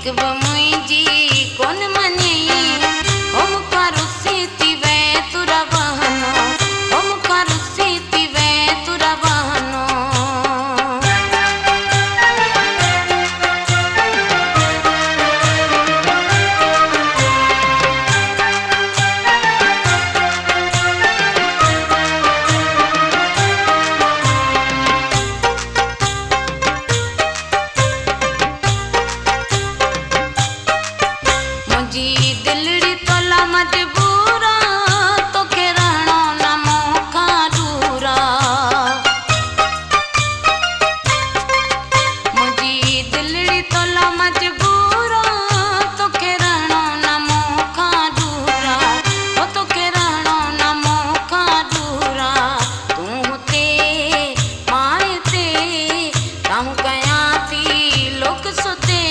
बि मुंहिंजी कोन मञी हो मूंखां रुसी थी वे तुर बहानो हो मूंखां रुसी थी वे तुर बहानो मुंहिंजी दिलड़ी तोला मजबूरा तोखे रहणो न मूंखां दूरा मुंहिंजी दिलड़ी तोला मजबूरा तोखे रहणो न मूंखां दूरा हो तोखे रहणो न मूंखां दूरा तूं हुते मां हिते कमु कयां थी लोक सुते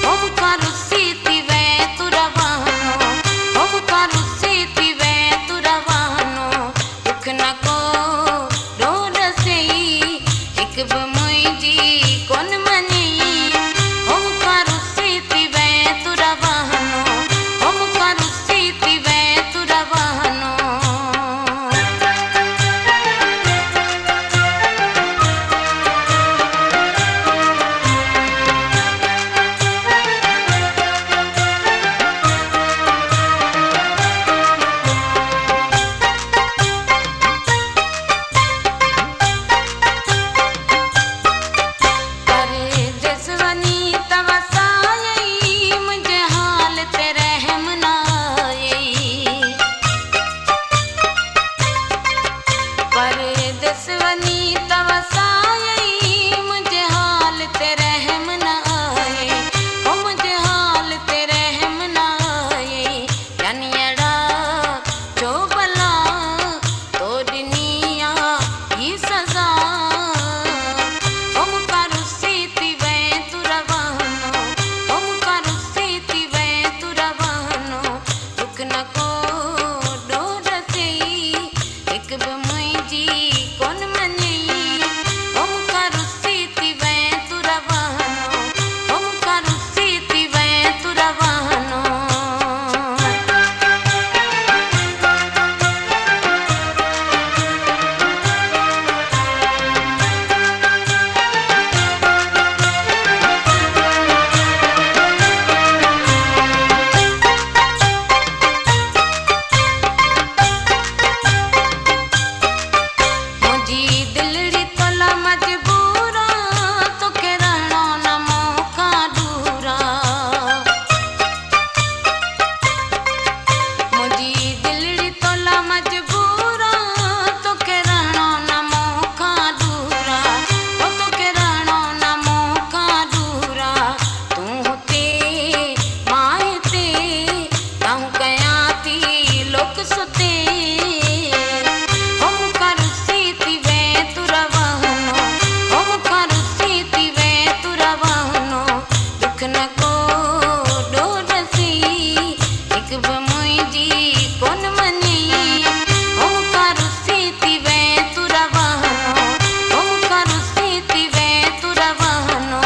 हो मूंखां रुसी थी वे तुर बहानो हो मूंखां रुसी थी वे तुर बहानो दुख न को डोर सही हिक बि मुंहिंजी कोन मञी हो मूंखां रुसी थी वे तुर बहानो हो मूंखां रुसी थी वे तुर बहानो परदेस वञी तव सायई मुंहिंजे हाल ते रहम न आई परदेस वञी तव सायई मुंहिंजे हाल ते रहम न आई हो मुंहिंजे हाल ते रहम न आई यानी अड़ा छो भला तो ॾिनी आ ही सज़ा हो मूंखां रुसी थी वे तुर बहानो हो मूंखां रुसी थी वे तुर बहानो दुख न को डोर सही हिक बि मुंहिंजी कोन मञी हो मूंखां रुसी थी वे तुर बहानो हो मूंखां रुसी थी वे तुर बहानो मुंहिंजी दिलड़ी तोला मजबूरा तोखे रहणो न मूंखां दूरा मुंहिंजी दिलड़ी तोला मजबूरा तोखे रहणो न मूंखां दूरा हो तोखे रहणो न मूंखां दूरा तूं हुते मां हिते कमु कयां थी लोक सुते हो मूंखां रुसी थी वे तुर बहानो हो मूंखां रुसी थी वे तुर बहानो दुख न को डोर सही हिक बि मुंहिंजी कोन मञी हो मूंखां रुसी थी वे तुर बहानो हो मूंखां रुसी थी वे तुर बहानो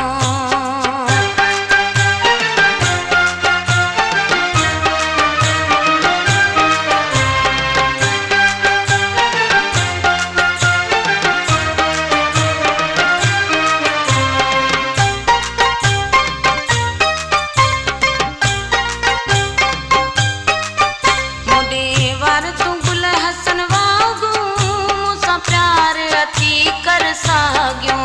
मुॾे वार तूं गुल हसन वागूं मूंसां प्यार अची कर साॻियो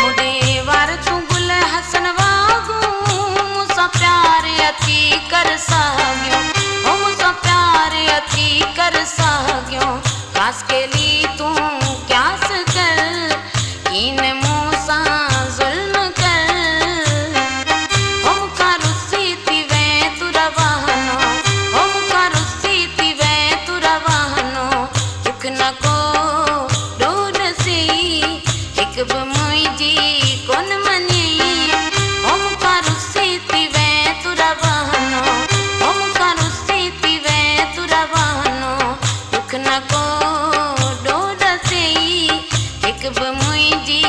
मुॾे वार तूं गुल हसन वागूं मूंसां प्यार अची कर साॻियो हो मूंसां प्यार अची कर साॻियो ख़ासि केली तूं क्यास कर कीन मूंसां ज़ुल्म कर हो मूंखां रुसी थी वे तुर बहानो हो मूंखां रुसी थी वे तुर बहानो दुख न को डोर सही हिक बि मुंहिंजी कोन मञी हो मूंखां रुसी थी वे तुर बहानो हो मूंखां रुसी थी वे तुर बहानो दुख न को डोर सही हिक बि मुंहिंजी